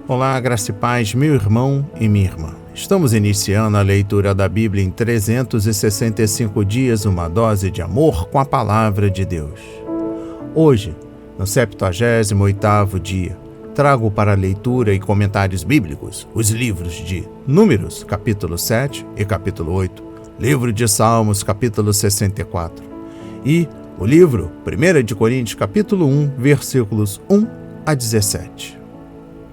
Olá, graça e paz, meu irmão e minha irmã. Estamos iniciando a leitura da Bíblia em 365 dias, uma dose de amor com a Palavra de Deus. Hoje, no 78º dia, trago para leitura e comentários bíblicos os livros de Números, capítulo 7 e capítulo 8, livro de Salmos, capítulo 64, e o livro 1 de Coríntios, capítulo 1, versículos 1 a 17.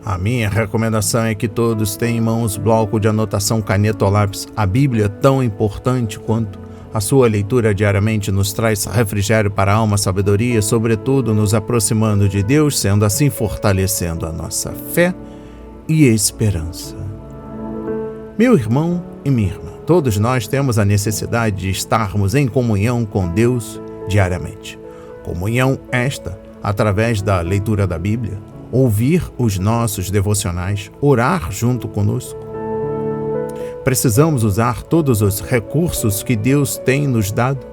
A minha recomendação é que todos tenham em mãos bloco de anotação, caneta ou lápis. A Bíblia, tão importante quanto a sua leitura diariamente, nos traz refrigério para a alma, sabedoria, sobretudo nos aproximando de Deus, sendo assim fortalecendo a nossa fé e esperança. Meu irmão e minha irmã, todos nós temos a necessidade de estarmos em comunhão com Deus diariamente. Comunhão esta através da leitura da Bíblia, ouvir os nossos devocionais, orar junto conosco. Precisamos usar todos os recursos que Deus tem nos dado,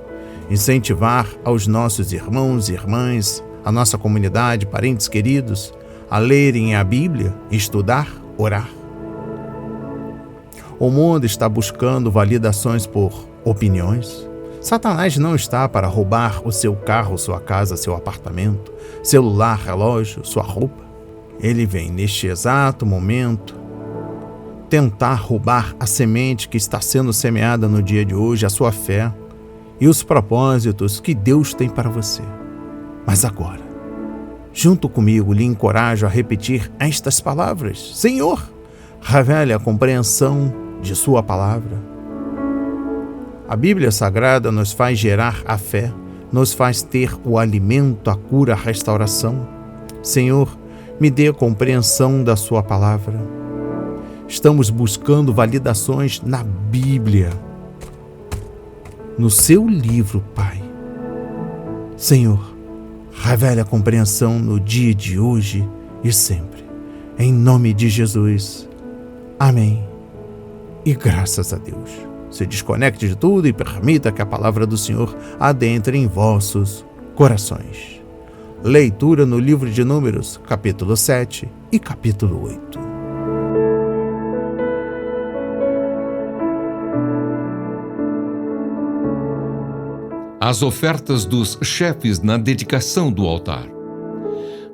incentivar aos nossos irmãos e irmãs, a nossa comunidade, parentes queridos, a lerem a Bíblia, estudar, orar. O mundo está buscando validações por opiniões. Satanás não está para roubar o seu carro, sua casa, seu apartamento, celular, relógio, sua roupa. Ele vem neste exato momento tentar roubar a semente que está sendo semeada no dia de hoje, a sua fé e os propósitos que Deus tem para você. Mas agora, junto comigo, lhe encorajo a repetir estas palavras: Senhor, revele a compreensão de sua palavra. A Bíblia Sagrada nos faz gerar a fé, nos faz ter o alimento, a cura, a restauração. Senhor, me dê a compreensão da sua palavra. Estamos buscando validações na Bíblia, no seu livro, Pai. Senhor, revele a compreensão no dia de hoje e sempre. Em nome de Jesus. Amém. E graças a Deus. Se desconecte de tudo e permita que a palavra do Senhor adentre em vossos corações. Leitura no livro de Números, capítulo 7 e capítulo 8. As ofertas dos chefes na dedicação do altar.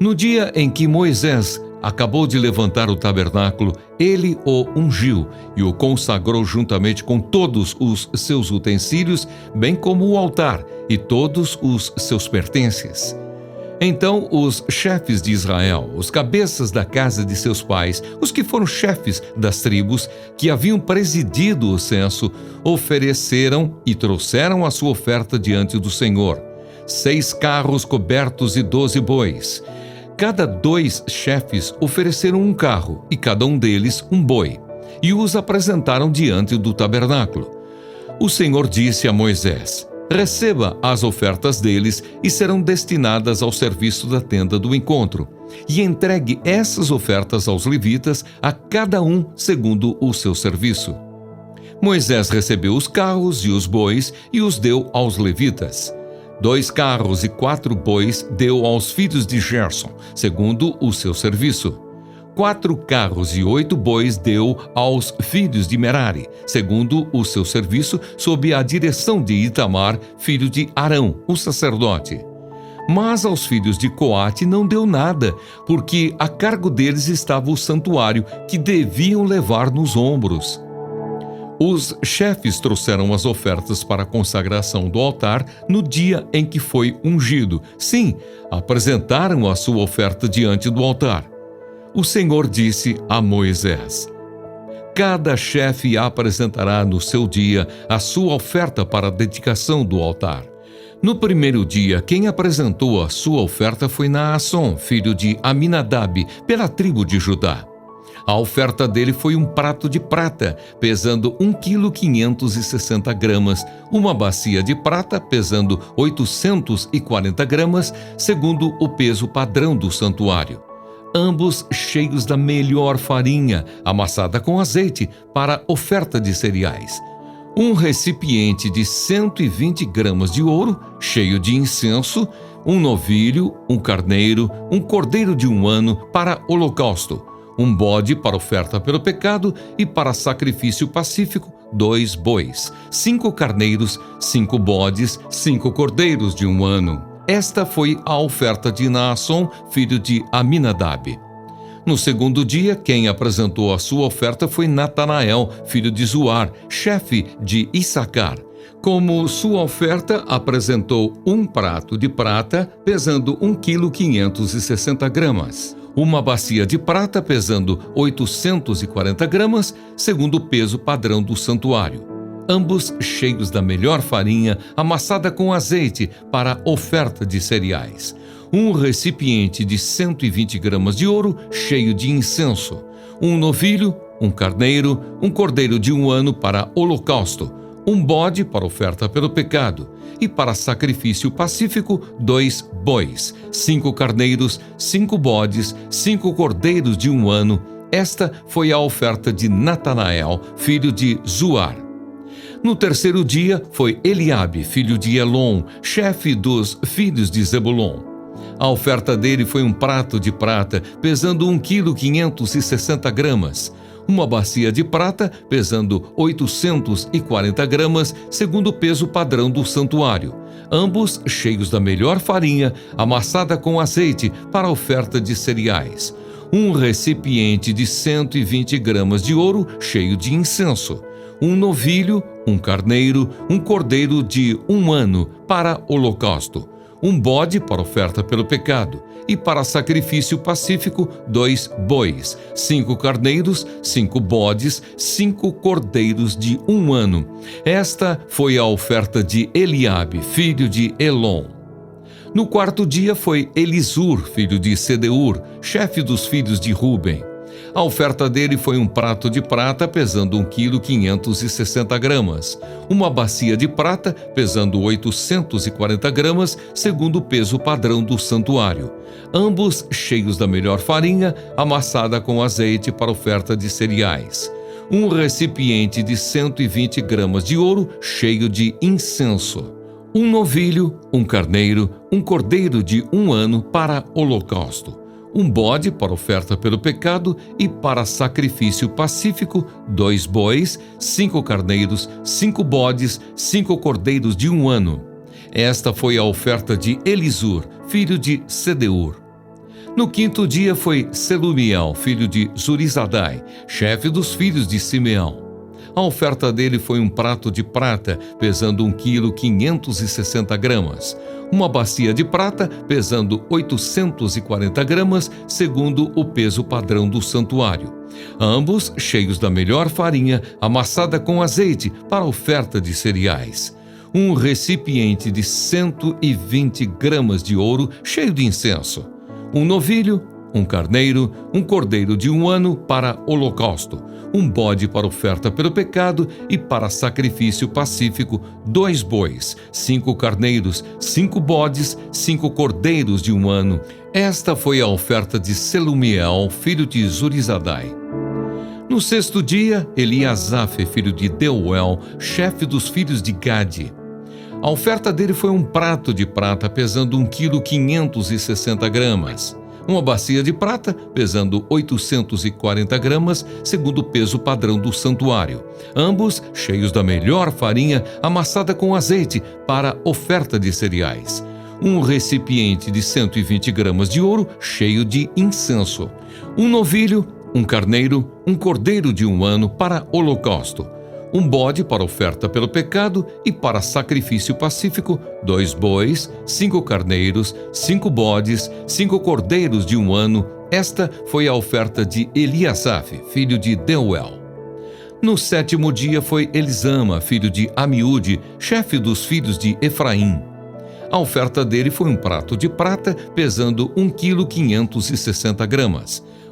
No dia em que Moisés acabou de levantar o tabernáculo, ele o ungiu e o consagrou juntamente com todos os seus utensílios, bem como o altar e todos os seus pertences. Então os chefes de Israel, os cabeças da casa de seus pais, os que foram chefes das tribos que haviam presidido o censo, ofereceram e trouxeram a sua oferta diante do Senhor: 6 carros cobertos e 12 bois. Cada 2 chefes ofereceram um carro e cada um deles um boi, e os apresentaram diante do tabernáculo. O Senhor disse a Moisés: receba as ofertas deles e serão destinadas ao serviço da tenda do encontro, e entregue essas ofertas aos levitas, a cada um segundo o seu serviço. Moisés recebeu os carros e os bois e os deu aos levitas. 2 carros e 4 bois deu aos filhos de Gerson, segundo o seu serviço. 4 carros e 8 bois deu aos filhos de Merari, segundo o seu serviço, sob a direção de Itamar, filho de Arão, o sacerdote. Mas aos filhos de Coate não deu nada, porque a cargo deles estava o santuário, que deviam levar nos ombros. Os chefes trouxeram as ofertas para a consagração do altar no dia em que foi ungido. Sim, apresentaram a sua oferta diante do altar. O Senhor disse a Moisés: cada chefe apresentará no seu dia a sua oferta para a dedicação do altar. No primeiro dia, quem apresentou a sua oferta foi Naasson, filho de Aminadab, pela tribo de Judá. A oferta dele foi um prato de prata, pesando 1,560 kg, uma bacia de prata, pesando 840 gramas, segundo o peso padrão do santuário. Ambos cheios da melhor farinha, amassada com azeite, para oferta de cereais. Um recipiente de 120 gramas de ouro, cheio de incenso, um novilho, um carneiro, um cordeiro de 1 ano para holocausto, um bode para oferta pelo pecado e para sacrifício pacífico, 2 bois, 5 carneiros, 5 bodes, 5 cordeiros de 1 ano. Esta foi a oferta de Naasson, filho de Aminadab. No segundo dia, quem apresentou a sua oferta foi Natanael, filho de Zuar, chefe de Issacar. Como sua oferta, apresentou um prato de prata, pesando 1,560 kg, uma bacia de prata, pesando 840 gramas, segundo o peso padrão do santuário, ambos cheios da melhor farinha, amassada com azeite, para oferta de cereais. Um recipiente de 120 gramas de ouro, cheio de incenso. Um novilho, um carneiro, um cordeiro de 1 ano para holocausto. Um bode para oferta pelo pecado. E para sacrifício pacífico, 2 bois, 5 carneiros, 5 bodes, 5 cordeiros de 1 ano. Esta foi a oferta de Natanael, filho de Zuar. No terceiro dia foi Eliabe, filho de Elon, chefe dos filhos de Zebulon. A oferta dele foi um prato de prata, pesando 1,560 kg, uma bacia de prata, pesando 840 gramas, segundo o peso padrão do santuário, ambos cheios da melhor farinha, amassada com azeite, para oferta de cereais. Um recipiente de 120 gramas de ouro, cheio de incenso. Um novilho, um carneiro, um cordeiro de 1 ano, para holocausto. Um bode para oferta pelo pecado, e para sacrifício pacífico, 2 bois, 5 carneiros, 5 bodes, 5 cordeiros de 1 ano. Esta foi a oferta de Eliabe, filho de Elon. No quarto dia foi Elisur, filho de Sedeur, chefe dos filhos de Ruben. A oferta dele foi um prato de prata, pesando 1,560 kg, uma bacia de prata, pesando 840 gramas, segundo o peso padrão do santuário, ambos cheios da melhor farinha, amassada com azeite para oferta de cereais. Um recipiente de 120 gramas de ouro, cheio de incenso. Um novilho, um carneiro, um cordeiro de 1 ano para holocausto. Um bode para oferta pelo pecado e para sacrifício pacífico, 2 bois, 5 carneiros, 5 bodes, 5 cordeiros de 1 ano. Esta foi a oferta de Elisur, filho de Sedeur. No quinto dia foi Selumiel, filho de Zurizadai, chefe dos filhos de Simeão. A oferta dele foi um prato de prata, pesando 1,560 kg, uma bacia de prata, pesando 840 gramas, segundo o peso padrão do santuário, ambos cheios da melhor farinha, amassada com azeite, para oferta de cereais. Um recipiente de 120 gramas de ouro, cheio de incenso. Um novilho, um carneiro, um cordeiro de 1 ano para holocausto, um bode para oferta pelo pecado e para sacrifício pacífico, 2 bois, 5 carneiros, 5 bodes, 5 cordeiros de 1 ano. Esta foi a oferta de Selumiel, filho de Zurizadai. No sexto dia, Eliasaf, filho de Deuel, chefe dos filhos de Gade. A oferta dele foi um prato de prata, pesando 1,560 kg. Uma bacia de prata, pesando 840 gramas, segundo o peso padrão do santuário, ambos cheios da melhor farinha, amassada com azeite, para oferta de cereais. Um recipiente de 120 gramas de ouro, cheio de incenso. Um novilho, um carneiro, um cordeiro de 1 ano para holocausto. Um bode para oferta pelo pecado e para sacrifício pacífico, 2 bois, 5 carneiros, 5 bodes, 5 cordeiros de 1 ano. Esta foi a oferta de Eliasaf, filho de Deuel. No sétimo dia foi Elisama, filho de Amiúde, chefe dos filhos de Efraim. A oferta dele foi um prato de prata, pesando 1,560 kg.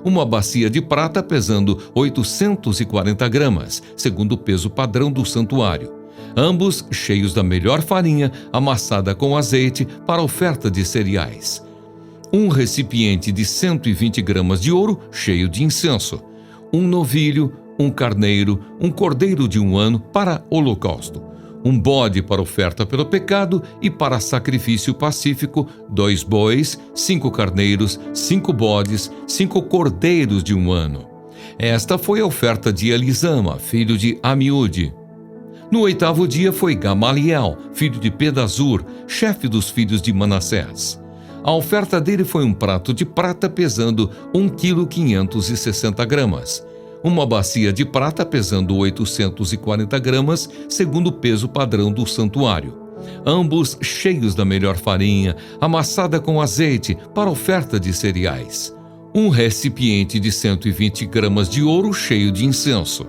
Uma bacia de prata pesando 840 gramas, segundo o peso padrão do santuário, ambos cheios da melhor farinha, amassada com azeite, para oferta de cereais. Um recipiente de 120 gramas de ouro, cheio de incenso. Um novilho, um carneiro, um cordeiro de 1 ano para holocausto. um bode para oferta pelo pecado e para sacrifício pacífico, 2 bois, 5 carneiros, 5 bodes, 5 cordeiros de 1 ano. Esta foi a oferta de Elisama, filho de Amiúde. No 8º dia foi Gamaliel, filho de Pedazur, chefe dos filhos de Manassés. A oferta dele foi um prato de prata pesando 1,560 kg, uma bacia de prata pesando 840 gramas, segundo o peso padrão do santuário. Ambos cheios da melhor farinha, amassada com azeite, para oferta de cereais. Um recipiente de 120 gramas de ouro cheio de incenso.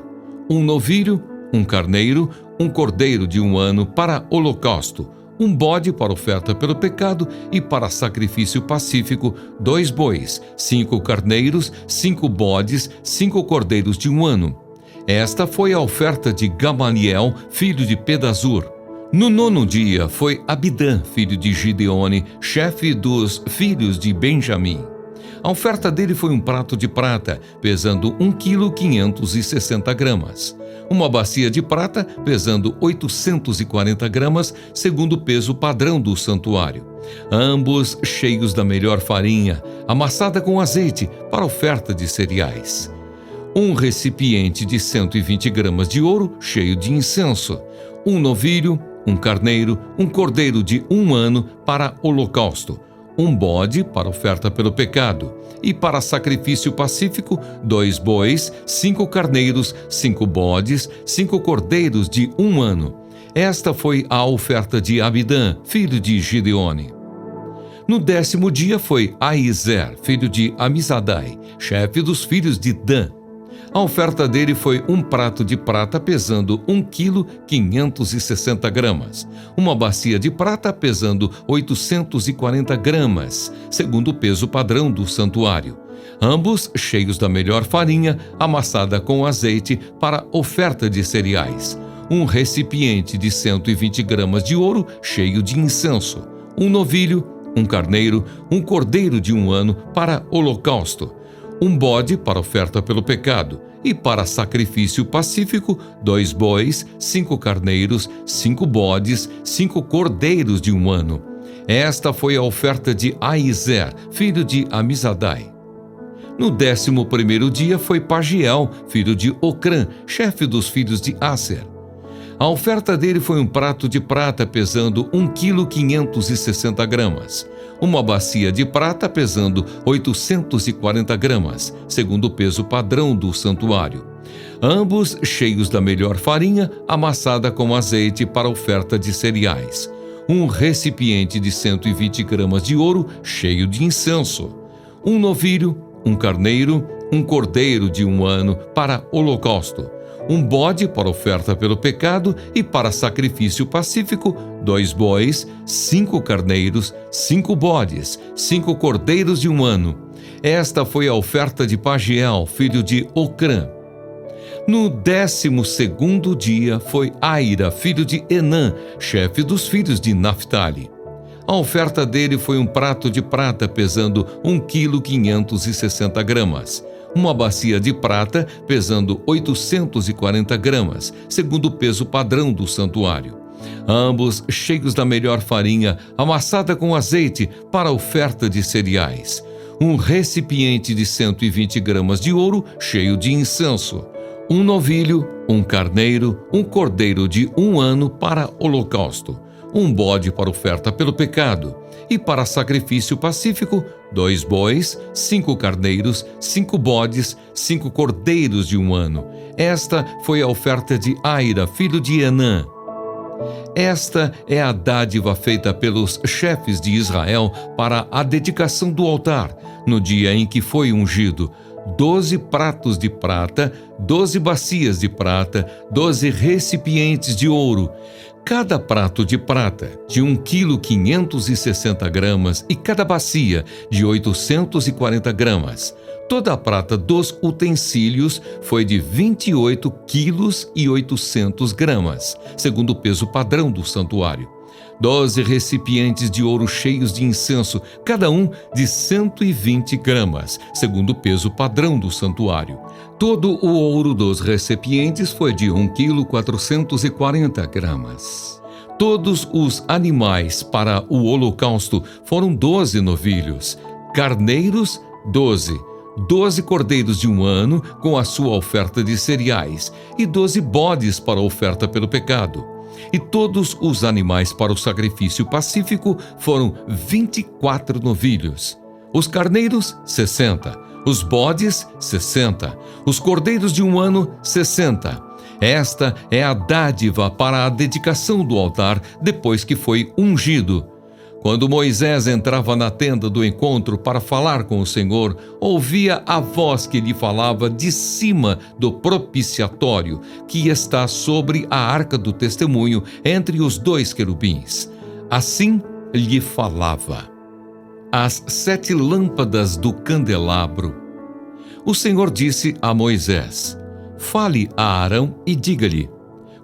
Um novilho, um carneiro, um cordeiro de 1 ano para holocausto. Um bode para oferta pelo pecado e para sacrifício pacífico, 2 bois, 5 carneiros, 5 bodes, 5 cordeiros de 1 ano. Esta foi a oferta de Gamaliel, filho de Pedazur. No 9º dia foi Abidã, filho de Gideone, chefe dos filhos de Benjamim. A oferta dele foi um prato de prata, pesando 1,560 kg. Uma bacia de prata, pesando 840 gramas, segundo o peso padrão do santuário. Ambos cheios da melhor farinha, amassada com azeite, para oferta de cereais. Um recipiente de 120 gramas de ouro, cheio de incenso. Um novilho, um carneiro, um cordeiro de 1 ano para holocausto. Um bode para oferta pelo pecado, e para sacrifício pacífico, 2 bois, 5 carneiros, 5 bodes, 5 cordeiros de 1 ano. Esta foi a oferta de Abidã, filho de Gideone. No 10º dia foi Aizer, filho de Amizadai, chefe dos filhos de Dan. A oferta dele foi um prato de prata pesando 1,560 kg, uma bacia de prata pesando 840 gramas, segundo o peso padrão do santuário. Ambos cheios da melhor farinha, amassada com azeite para oferta de cereais. Um recipiente de 120 gramas de ouro cheio de incenso. Um novilho, um carneiro, um cordeiro de 1 ano para holocausto. Um bode para oferta pelo pecado, e para sacrifício pacífico, 2 bois, 5 carneiros, 5 bodes, 5 cordeiros de 1 ano. Esta foi a oferta de Aizer, filho de Amizadai. No 11º dia foi Pagiel, filho de Ocrã, chefe dos filhos de Aser. A oferta dele foi um prato de prata pesando 1,560 kg, uma bacia de prata pesando 840 gramas, segundo o peso padrão do santuário. Ambos cheios da melhor farinha, amassada com azeite para oferta de cereais. Um recipiente de 120 gramas de ouro cheio de incenso. Um novilho, um carneiro, um cordeiro de 1 ano para holocausto. Um bode para oferta pelo pecado e para sacrifício pacífico, 2 bois, 5 carneiros, 5 bodes, 5 cordeiros de 1 ano. Esta foi a oferta de Pagiel, filho de Ocrã. No 12º dia foi Aira, filho de Enã, chefe dos filhos de Naphtali. A oferta dele foi um prato de prata pesando 1,560 kg. Uma bacia de prata pesando 840 gramas, segundo o peso padrão do santuário. Ambos cheios da melhor farinha, amassada com azeite para oferta de cereais. Um recipiente de 120 gramas de ouro cheio de incenso. Um novilho, um carneiro, um cordeiro de 1 ano para holocausto. Um bode para oferta pelo pecado, e para sacrifício pacífico, 2 bois, 5 carneiros, 5 bodes, 5 cordeiros de 1 ano. Esta foi a oferta de Aira, filho de Enã. Esta é a dádiva feita pelos chefes de Israel para a dedicação do altar, no dia em que foi ungido: 12 pratos de prata, 12 bacias de prata, 12 recipientes de ouro. Cada prato de prata de 1,560 kg e cada bacia de 840 gramas. Toda a prata dos utensílios foi de 28,8 kg, segundo o peso padrão do santuário. 12 recipientes de ouro cheios de incenso, cada um de 120 gramas, segundo o peso padrão do santuário. Todo o ouro dos recipientes foi de 1,440 kg. Todos os animais para o holocausto foram 12 novilhos, carneiros 12 cordeiros de 1 ano com a sua oferta de cereais e 12 bodes para a oferta pelo pecado. E todos os animais para o sacrifício pacífico foram 24 novilhos. Os carneiros, 60. Os bodes, 60. Os cordeiros de 1 ano, 60. Esta é a dádiva para a dedicação do altar depois que foi ungido. Quando Moisés entrava na tenda do encontro para falar com o Senhor, ouvia a voz que lhe falava de cima do propiciatório, que está sobre a arca do testemunho, entre os 2 querubins. Assim lhe falava. As 7 lâmpadas do candelabro. O Senhor disse a Moisés: fale a Arão e diga-lhe: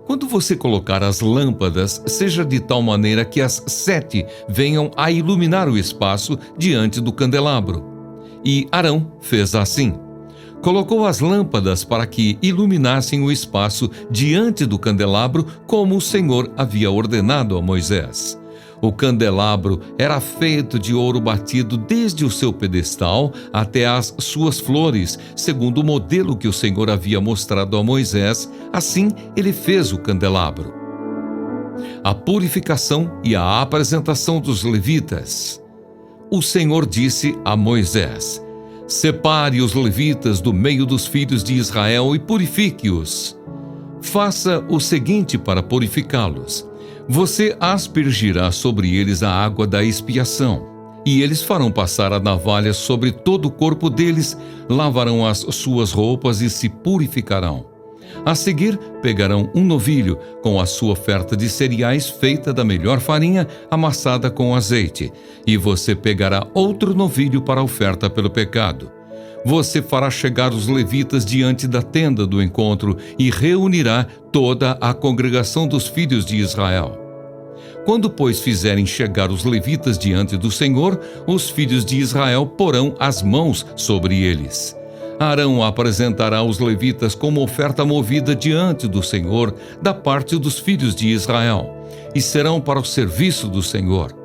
quando você colocar as lâmpadas, seja de tal maneira que as 7 venham a iluminar o espaço diante do candelabro. E Arão fez assim. Colocou as lâmpadas para que iluminassem o espaço diante do candelabro, como o Senhor havia ordenado a Moisés. O candelabro era feito de ouro batido desde o seu pedestal até as suas flores, segundo o modelo que o Senhor havia mostrado a Moisés. Assim ele fez o candelabro. A purificação e a apresentação dos levitas. O Senhor disse a Moisés: separe os levitas do meio dos filhos de Israel e purifique-os. Faça o seguinte para purificá-los: você aspergirá sobre eles a água da expiação, e eles farão passar a navalha sobre todo o corpo deles, lavarão as suas roupas e se purificarão. A seguir, pegarão um novilho com a sua oferta de cereais feita da melhor farinha, amassada com azeite, e você pegará outro novilho para a oferta pelo pecado. Você fará chegar os levitas diante da tenda do encontro e reunirá toda a congregação dos filhos de Israel. Quando, pois, fizerem chegar os levitas diante do Senhor, os filhos de Israel porão as mãos sobre eles. Arão apresentará os levitas como oferta movida diante do Senhor da parte dos filhos de Israel, e serão para o serviço do Senhor.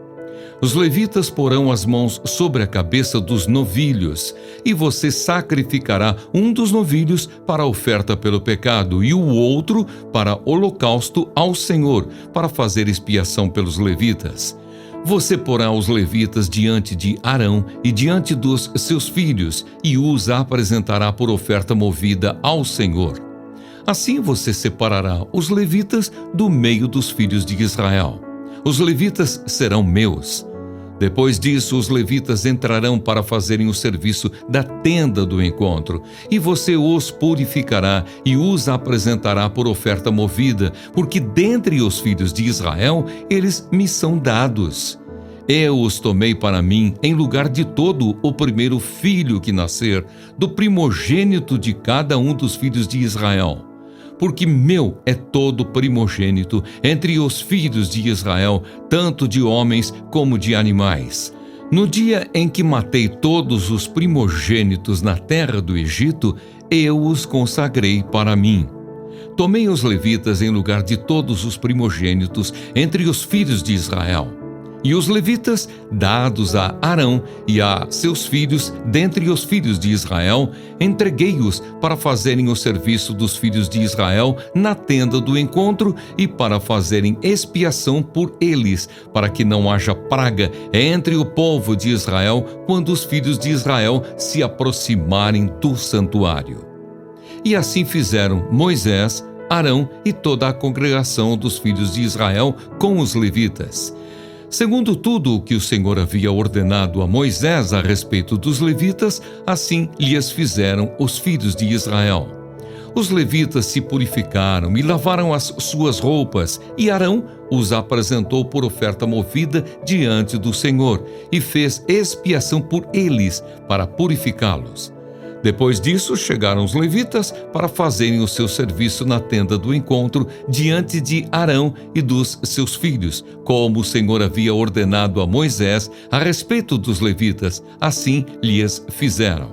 Os levitas porão as mãos sobre a cabeça dos novilhos, e você sacrificará um dos novilhos para a oferta pelo pecado e o outro para holocausto ao Senhor, para fazer expiação pelos levitas. Você porá os levitas diante de Arão e diante dos seus filhos, e os apresentará por oferta movida ao Senhor. Assim você separará os levitas do meio dos filhos de Israel. Os levitas serão meus. Depois disso, os levitas entrarão para fazerem o serviço da tenda do encontro, e você os purificará e os apresentará por oferta movida, porque dentre os filhos de Israel eles me são dados. Eu os tomei para mim em lugar de todo o primeiro filho que nascer, do primogênito de cada um dos filhos de Israel. Porque meu é todo primogênito entre os filhos de Israel, tanto de homens como de animais. No dia em que matei todos os primogênitos na terra do Egito, eu os consagrei para mim. Tomei os levitas em lugar de todos os primogênitos entre os filhos de Israel. E os levitas, dados a Arão e a seus filhos, dentre os filhos de Israel, entreguei-os para fazerem o serviço dos filhos de Israel na tenda do encontro e para fazerem expiação por eles, para que não haja praga entre o povo de Israel quando os filhos de Israel se aproximarem do santuário. E assim fizeram Moisés, Arão e toda a congregação dos filhos de Israel com os levitas. Segundo tudo o que o Senhor havia ordenado a Moisés a respeito dos levitas, assim lhes fizeram os filhos de Israel. Os levitas se purificaram e lavaram as suas roupas, e Arão os apresentou por oferta movida diante do Senhor, e fez expiação por eles, para purificá-los. Depois disso, chegaram os levitas para fazerem o seu serviço na tenda do encontro diante de Arão e dos seus filhos, como o Senhor havia ordenado a Moisés a respeito dos levitas, assim lhes fizeram.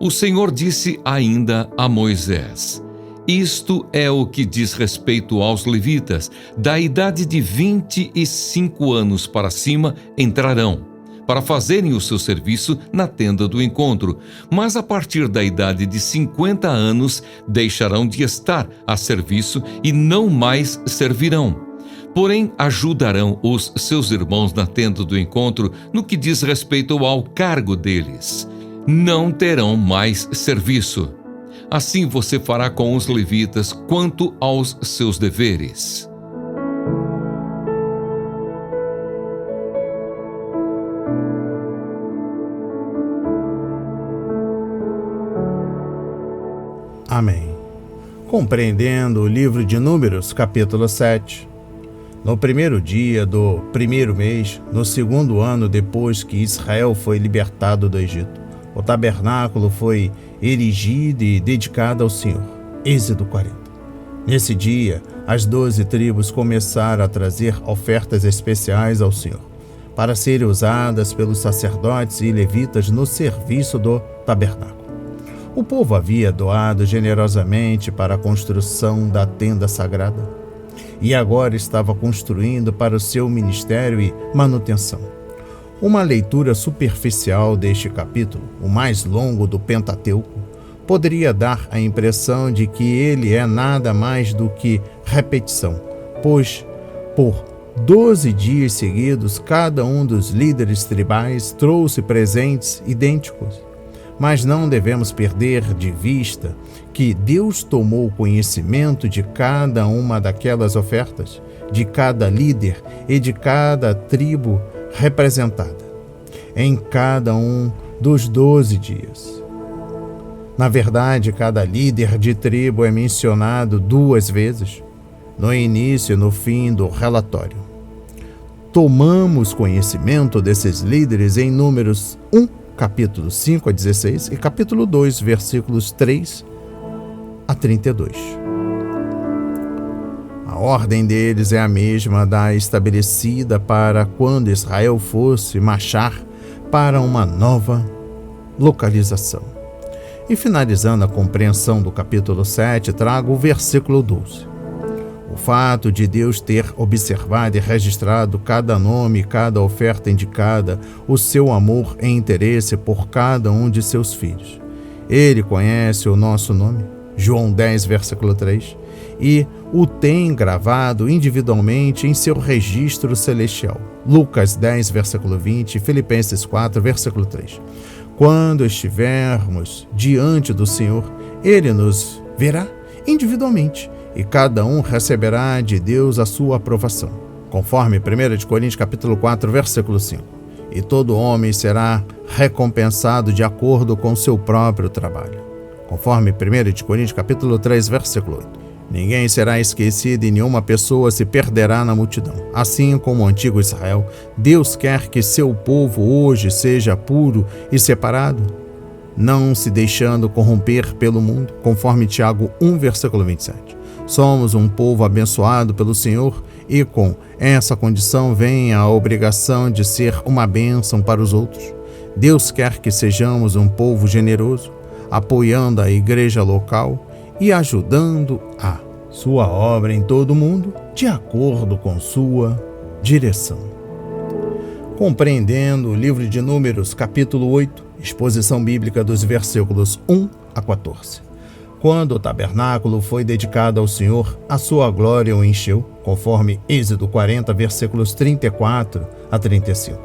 O Senhor disse ainda a Moisés: isto é o que diz respeito aos levitas, da idade de 25 anos para cima entrarão, para fazerem o seu serviço na tenda do encontro, mas a partir da idade de 50 anos deixarão de estar a serviço e não mais servirão. Porém, ajudarão os seus irmãos na tenda do encontro no que diz respeito ao cargo deles. Não terão mais serviço. Assim você fará com os levitas quanto aos seus deveres. Amém. Compreendendo o livro de Números, capítulo 7. No primeiro dia do primeiro mês, no segundo ano depois que Israel foi libertado do Egito, o tabernáculo foi erigido e dedicado ao Senhor. Êxodo 40. Nesse dia, as 12 tribos começaram a trazer ofertas especiais ao Senhor, para serem usadas pelos sacerdotes e levitas no serviço do tabernáculo. O povo havia doado generosamente para a construção da tenda sagrada e agora estava construindo para o seu ministério e manutenção. Uma leitura superficial deste capítulo, o mais longo do Pentateuco, poderia dar a impressão de que ele é nada mais do que repetição, pois, por 12 dias seguidos, cada um dos líderes tribais trouxe presentes idênticos. Mas não devemos perder de vista que Deus tomou conhecimento de cada uma daquelas ofertas, de cada líder e de cada tribo representada, em cada um dos 12 dias. Na verdade, cada líder de tribo é mencionado 2 vezes, no início e no fim do relatório. Tomamos conhecimento desses líderes em Números 1, capítulo 5 a 16 e capítulo 2, versículos 3 a 32. A ordem deles é a mesma da estabelecida para quando Israel fosse marchar para uma nova localização. E finalizando a compreensão do capítulo 7, trago o versículo 12. O fato de Deus ter observado e registrado cada nome e cada oferta indicada o seu amor e interesse por cada um de seus filhos. Ele conhece o nosso nome, João 10, versículo 3, e o tem gravado individualmente em seu registro celestial, Lucas 10, versículo 20 e Filipenses 4, versículo 3. Quando estivermos diante do Senhor, Ele nos verá individualmente, e cada um receberá de Deus a sua aprovação, conforme 1 Coríntios capítulo 4, versículo 5. E todo homem será recompensado de acordo com seu próprio trabalho, conforme 1 Coríntios capítulo 3, versículo 8. Ninguém será esquecido e nenhuma pessoa se perderá na multidão. Assim como o antigo Israel, Deus quer que seu povo hoje seja puro e separado, não se deixando corromper pelo mundo, conforme Tiago 1, versículo 27. Somos um povo abençoado pelo Senhor e com essa condição vem a obrigação de ser uma bênção para os outros. Deus quer que sejamos um povo generoso, apoiando a igreja local e ajudando a sua obra em todo o mundo, de acordo com sua direção. Compreendendo o livro de Números, capítulo 8, exposição bíblica dos versículos 1 a 14. Quando o tabernáculo foi dedicado ao Senhor, a sua glória o encheu, conforme Êxodo 40, versículos 34 a 35.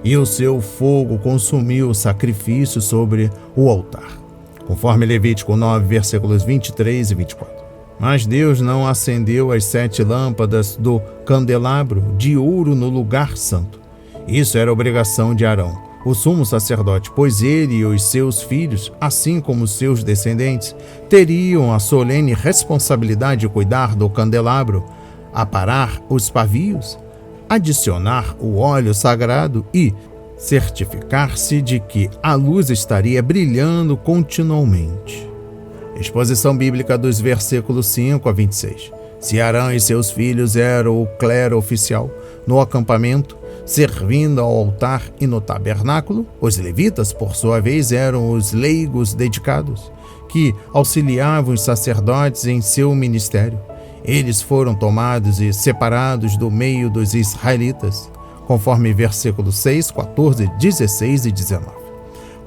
E o seu fogo consumiu o sacrifício sobre o altar, conforme Levítico 9, versículos 23 e 24. Mas Deus não acendeu as 7 lâmpadas do candelabro de ouro no lugar santo. Isso era obrigação de Arão, o sumo sacerdote, pois ele e os seus filhos, assim como seus descendentes, teriam a solene responsabilidade de cuidar do candelabro, aparar os pavios, adicionar o óleo sagrado e certificar-se de que a luz estaria brilhando continuamente. Exposição bíblica dos versículos 5 a 26. Se Arão e seus filhos eram o clero oficial no acampamento, servindo ao altar e no tabernáculo, os levitas, por sua vez, eram os leigos dedicados, que auxiliavam os sacerdotes em seu ministério. Eles foram tomados e separados do meio dos israelitas, conforme versículos 6, 14, 16 e 19,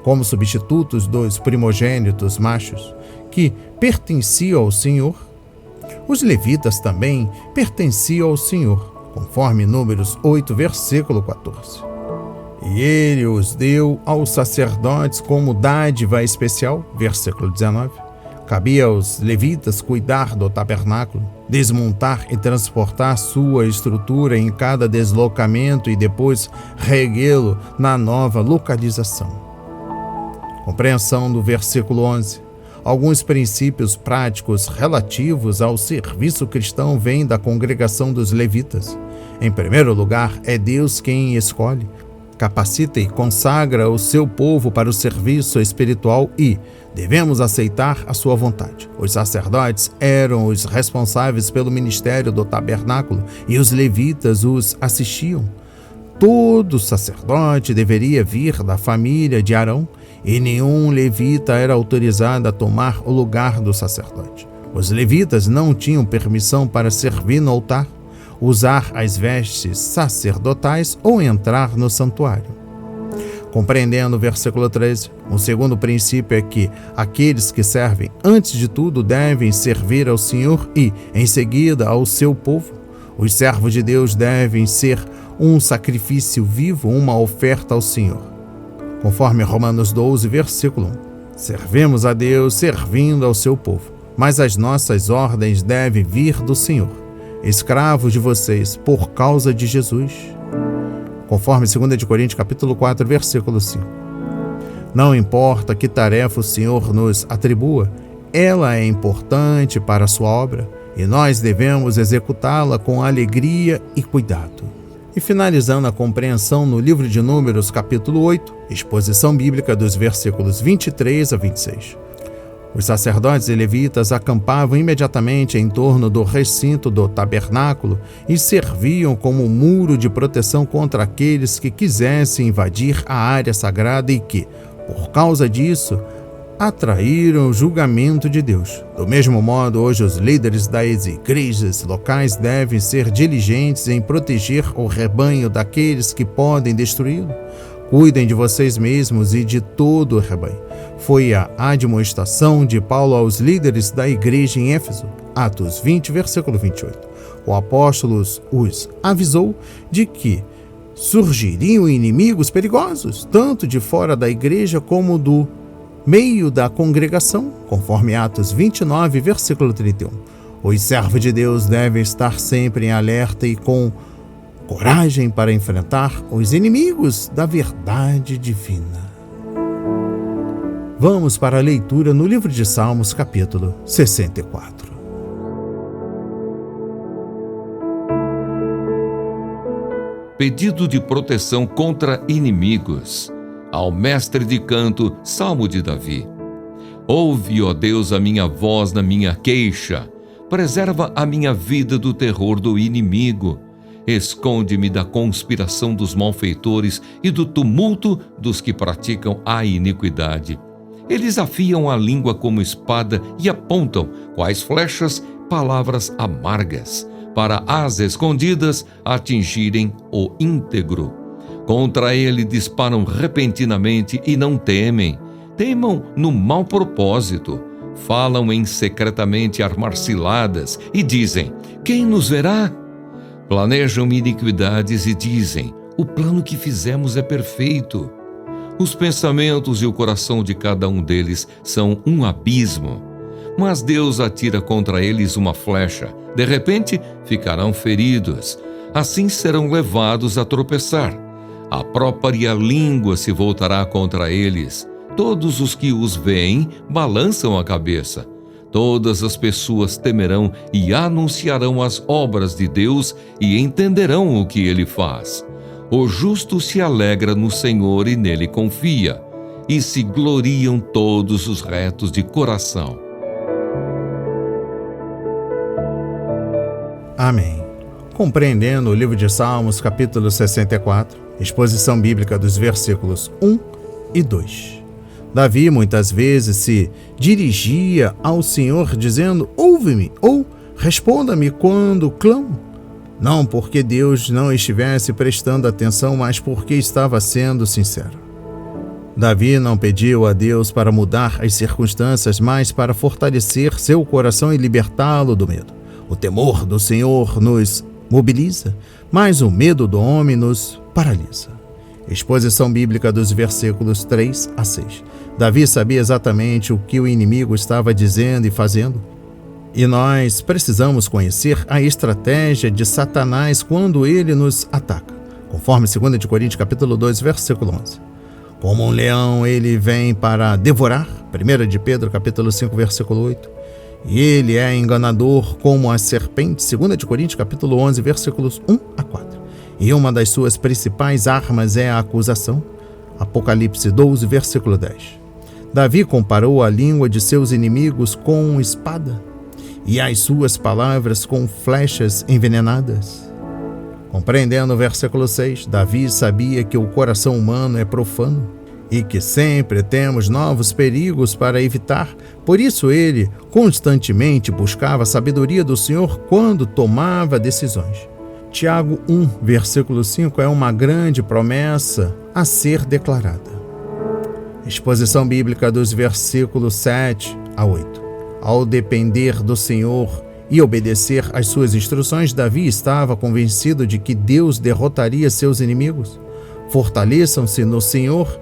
como substitutos dos primogênitos machos, que pertenciam ao Senhor. Os levitas também pertenciam ao Senhor, conforme Números 8, versículo 14. E ele os deu aos sacerdotes como dádiva especial, versículo 19. Cabia aos levitas cuidar do tabernáculo, desmontar e transportar sua estrutura em cada deslocamento e depois reerguê-lo na nova localização. Compreensão do versículo 11. Alguns princípios práticos relativos ao serviço cristão vêm da congregação dos levitas. Em primeiro lugar, é Deus quem escolhe, capacita e consagra o seu povo para o serviço espiritual e devemos aceitar a sua vontade. Os sacerdotes eram os responsáveis pelo ministério do tabernáculo e os levitas os assistiam. Todo sacerdote deveria vir da família de Arão e nenhum levita era autorizado a tomar o lugar do sacerdote. Os levitas não tinham permissão para servir no altar, usar as vestes sacerdotais ou entrar no santuário. Compreendendo o versículo 13, o segundo princípio é que aqueles que servem, antes de tudo, devem servir ao Senhor e, em seguida, ao seu povo. Os servos de Deus devem ser um sacrifício vivo, uma oferta ao Senhor. Conforme Romanos 12, versículo 1. Servemos a Deus servindo ao seu povo, mas as nossas ordens devem vir do Senhor. Escravos de vocês, por causa de Jesus. Conforme 2 Coríntios capítulo 4, versículo 5. Não importa que tarefa o Senhor nos atribua, ela é importante para a sua obra e nós devemos executá-la com alegria e cuidado. E finalizando a compreensão no livro de Números capítulo 8, exposição bíblica dos versículos 23 a 26. Os sacerdotes e levitas acampavam imediatamente em torno do recinto do tabernáculo e serviam como muro de proteção contra aqueles que quisessem invadir a área sagrada e que, por causa disso, atraíram o julgamento de Deus. Do mesmo modo, hoje os líderes das igrejas locais devem ser diligentes em proteger o rebanho daqueles que podem destruí-lo. Cuidem de vocês mesmos e de todo o rebanho. Foi a admoestação de Paulo aos líderes da igreja em Éfeso, Atos 20, versículo 28. O apóstolo os avisou de que surgiriam inimigos perigosos, tanto de fora da igreja como do meio da congregação, conforme Atos 29, versículo 31. Os servos de Deus devem estar sempre em alerta e com coragem para enfrentar os inimigos da verdade divina. Vamos para a leitura no livro de Salmos, capítulo 64. Pedido de proteção contra inimigos. Ao mestre de canto, Salmo de Davi. Ouve, ó Deus, a minha voz na minha queixa. Preserva a minha vida do terror do inimigo. Esconde-me da conspiração dos malfeitores e do tumulto dos que praticam a iniquidade. Eles afiam a língua como espada e apontam, quais flechas, palavras amargas, para as escondidas atingirem o íntegro. Contra ele disparam repentinamente e não temem. Teimam no mau propósito. Falam em secretamente armar ciladas e dizem: quem nos verá? Planejam iniquidades e dizem: o plano que fizemos é perfeito. Os pensamentos e o coração de cada um deles são um abismo. Mas Deus atira contra eles uma flecha. De repente, ficarão feridos. Assim serão levados a tropeçar. A própria língua se voltará contra eles. Todos os que os veem balançam a cabeça. Todas as pessoas temerão e anunciarão as obras de Deus e entenderão o que ele faz. O justo se alegra no Senhor e nele confia, e se gloriam todos os retos de coração. Amém. Compreendendo o livro de Salmos, capítulo 64, exposição bíblica dos versículos 1 e 2. Davi muitas vezes se dirigia ao Senhor dizendo: ouve-me, ou responda-me quando clamo. Não porque Deus não estivesse prestando atenção, mas porque estava sendo sincero. Davi não pediu a Deus para mudar as circunstâncias, mas para fortalecer seu coração e libertá-lo do medo. O temor do Senhor nos mobiliza, mas o medo do homem nos paralisa. Exposição bíblica dos versículos 3 a 6. Davi sabia exatamente o que o inimigo estava dizendo e fazendo. E nós precisamos conhecer a estratégia de Satanás quando ele nos ataca. Conforme 2 Coríntios capítulo 2, versículo 11. Como um leão ele vem para devorar. 1 Pedro capítulo 5, versículo 8. E ele é enganador como a serpente. 2 Coríntios capítulo 11, versículos 1 a 4. E uma das suas principais armas é a acusação. Apocalipse 12, versículo 10. Davi comparou a língua de seus inimigos com espada e as suas palavras com flechas envenenadas. Compreendendo o versículo 6, Davi sabia que o coração humano é profano e que sempre temos novos perigos para evitar. Por isso ele constantemente buscava a sabedoria do Senhor quando tomava decisões. Tiago 1, versículo 5 é uma grande promessa a ser declarada. Exposição bíblica dos versículos 7 a 8. Ao depender do Senhor e obedecer às suas instruções, Davi estava convencido de que Deus derrotaria seus inimigos. Fortaleçam-se no Senhor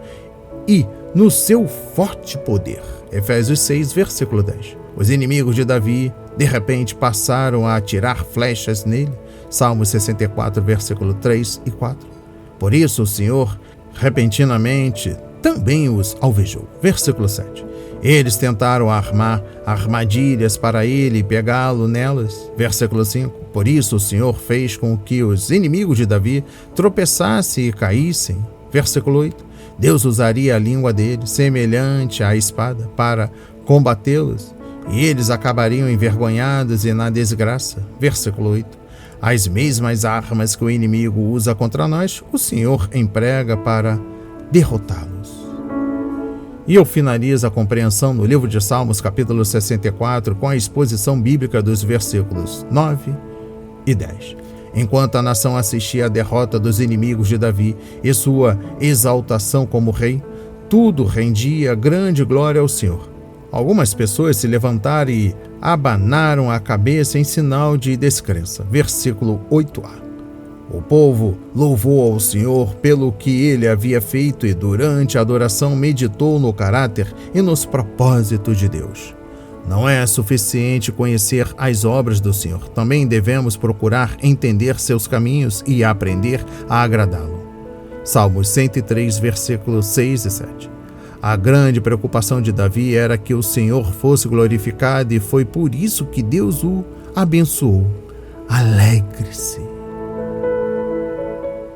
e no seu forte poder. Efésios 6, versículo 10. Os inimigos de Davi, de repente, passaram a atirar flechas nele. Salmos 64, versículo 3 e 4. Por isso o Senhor, repentinamente, também os alvejou. Versículo 7. Eles tentaram armar armadilhas para ele e pegá-lo nelas. Versículo 5. Por isso o Senhor fez com que os inimigos de Davi tropeçassem e caíssem. Versículo 8. Deus usaria a língua deles, semelhante à espada, para combatê-los, e eles acabariam envergonhados e na desgraça. Versículo 8. As mesmas armas que o inimigo usa contra nós, o Senhor emprega para derrotá-los. E eu finalizo a compreensão no livro de Salmos, capítulo 64, com a exposição bíblica dos versículos 9 e 10. Enquanto a nação assistia à derrota dos inimigos de Davi e sua exaltação como rei, tudo rendia grande glória ao Senhor. Algumas pessoas se levantaram e abanaram a cabeça em sinal de descrença. Versículo 8a. O povo louvou ao Senhor pelo que ele havia feito e durante a adoração meditou no caráter e nos propósitos de Deus. Não é suficiente conhecer as obras do Senhor. Também devemos procurar entender seus caminhos e aprender a agradá-lo. Salmos 103, versículos 6 e 7. A grande preocupação de Davi era que o Senhor fosse glorificado e foi por isso que Deus o abençoou. Alegre-se.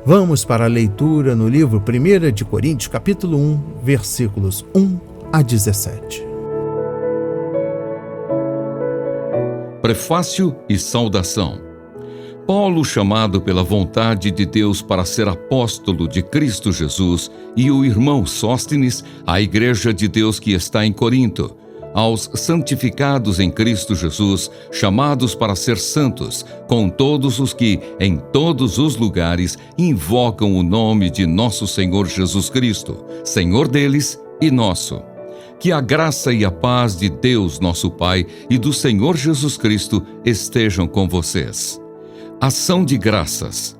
Vamos para a leitura no livro 1 de Coríntios, capítulo 1, versículos 1 a 17. Prefácio e saudação. Paulo, chamado pela vontade de Deus para ser apóstolo de Cristo Jesus, e o irmão Sóstenes, à igreja de Deus que está em Corinto, aos santificados em Cristo Jesus, chamados para ser santos, com todos os que, em todos os lugares, invocam o nome de nosso Senhor Jesus Cristo, Senhor deles e nosso. Que a graça e a paz de Deus, nosso Pai, e do Senhor Jesus Cristo estejam com vocês. Ação de graças.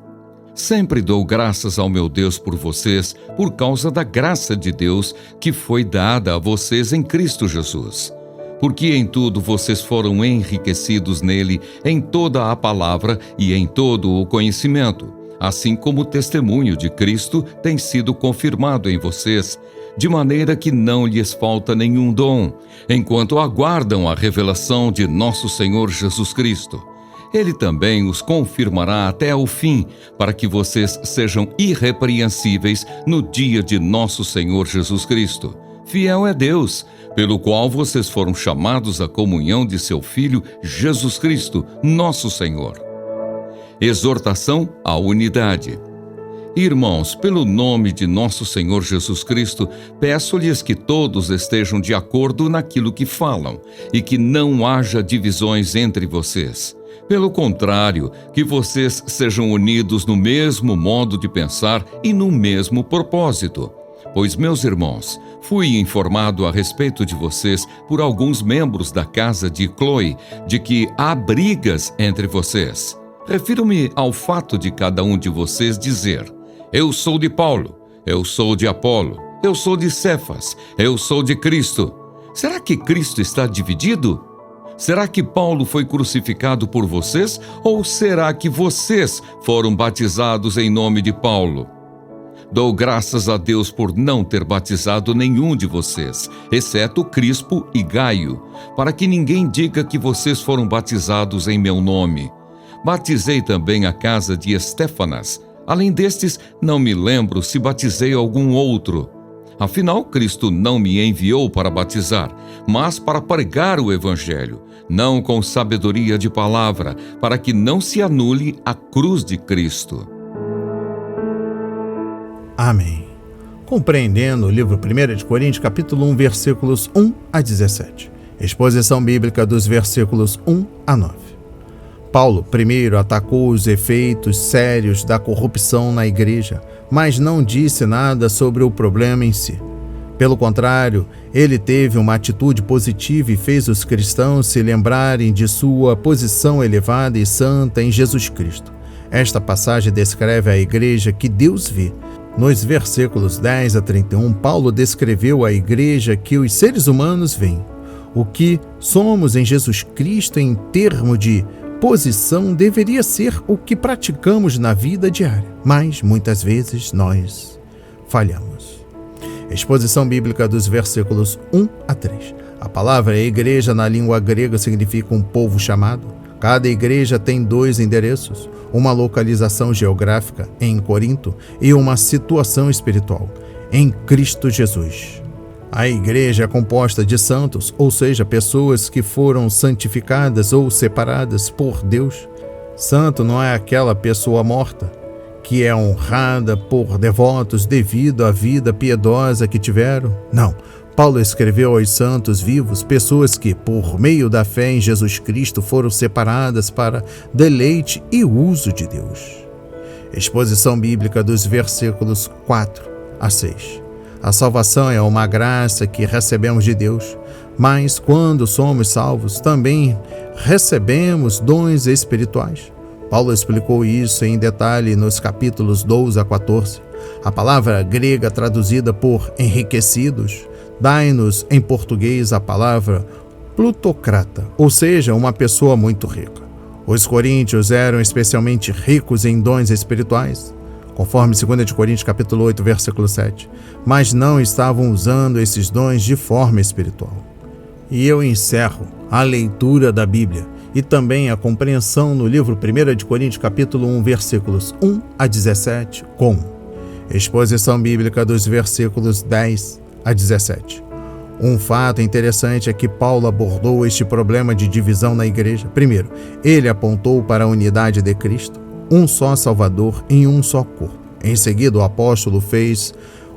Sempre dou graças ao meu Deus por vocês, por causa da graça de Deus que foi dada a vocês em Cristo Jesus. Porque em tudo vocês foram enriquecidos nele, em toda a palavra e em todo o conhecimento, assim como o testemunho de Cristo tem sido confirmado em vocês, de maneira que não lhes falta nenhum dom, enquanto aguardam a revelação de nosso Senhor Jesus Cristo. Ele também os confirmará até o fim, para que vocês sejam irrepreensíveis no dia de nosso Senhor Jesus Cristo. Fiel é Deus, pelo qual vocês foram chamados à comunhão de seu Filho Jesus Cristo, nosso Senhor. Exortação à unidade. Irmãos, pelo nome de nosso Senhor Jesus Cristo, peço-lhes que todos estejam de acordo naquilo que falam e que não haja divisões entre vocês. Pelo contrário, que vocês sejam unidos no mesmo modo de pensar e no mesmo propósito. Pois, meus irmãos, fui informado a respeito de vocês por alguns membros da casa de Cloe de que há brigas entre vocês. Refiro-me ao fato de cada um de vocês dizer: eu sou de Paulo, eu sou de Apolo, eu sou de Cefas, eu sou de Cristo. Será que Cristo está dividido? Será que Paulo foi crucificado por vocês? Ou será que vocês foram batizados em nome de Paulo? Dou graças a Deus por não ter batizado nenhum de vocês, exceto Crispo e Gaio, para que ninguém diga que vocês foram batizados em meu nome. Batizei também a casa de Estéfanas. Além destes, não me lembro se batizei algum outro. Afinal, Cristo não me enviou para batizar, mas para pregar o Evangelho, não com sabedoria de palavra, para que não se anule a cruz de Cristo. Amém. Compreendendo o livro 1 de Coríntios, capítulo 1, versículos 1 a 17. Exposição bíblica dos versículos 1 a 9. Paulo, primeiro, atacou os efeitos sérios da corrupção na igreja, mas não disse nada sobre o problema em si. Pelo contrário, ele teve uma atitude positiva e fez os cristãos se lembrarem de sua posição elevada e santa em Jesus Cristo. Esta passagem descreve a igreja que Deus vê. Nos versículos 10 a 31, Paulo descreveu a igreja que os seres humanos veem. O que somos em Jesus Cristo em termos de posição deveria ser o que praticamos na vida diária, mas muitas vezes nós falhamos. Exposição bíblica dos versículos 1 a 3. A palavra igreja na língua grega significa um povo chamado. Cada igreja tem 2 endereços, uma localização geográfica em Corinto e uma situação espiritual em Cristo Jesus. A igreja é composta de santos, ou seja, pessoas que foram santificadas ou separadas por Deus. Santo não é aquela pessoa morta, que é honrada por devotos devido à vida piedosa que tiveram. Não. Paulo escreveu aos santos vivos, pessoas que, por meio da fé em Jesus Cristo, foram separadas para deleite e uso de Deus. Exposição bíblica dos versículos 4 a 6. A salvação é uma graça que recebemos de Deus, mas quando somos salvos, também recebemos dons espirituais. Paulo explicou isso em detalhe nos capítulos 12 a 14. A palavra grega traduzida por enriquecidos dá-nos em português a palavra plutocrata, ou seja, uma pessoa muito rica. Os coríntios eram especialmente ricos em dons espirituais, conforme 2 de Coríntios capítulo 8, versículo 7, mas não estavam usando esses dons de forma espiritual. E eu encerro a leitura da Bíblia e também a compreensão no livro 1 de Coríntios capítulo 1, versículos 1 a 17, com exposição bíblica dos versículos 10 a 17. Um fato interessante é que Paulo abordou este problema de divisão na igreja. Primeiro, ele apontou para a unidade de Cristo, um só Salvador em um só corpo. Em seguida, o apóstolo fez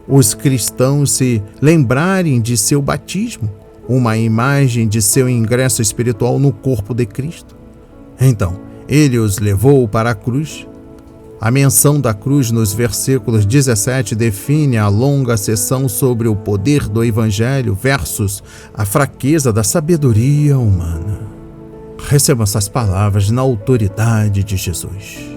os cristãos se lembrarem de seu batismo, uma imagem de seu ingresso espiritual no corpo de Cristo. Então, ele os levou para a cruz. A menção da cruz nos versículos 17 define a longa sessão sobre o poder do Evangelho versus a fraqueza da sabedoria humana. Receba essas palavras na autoridade de Jesus.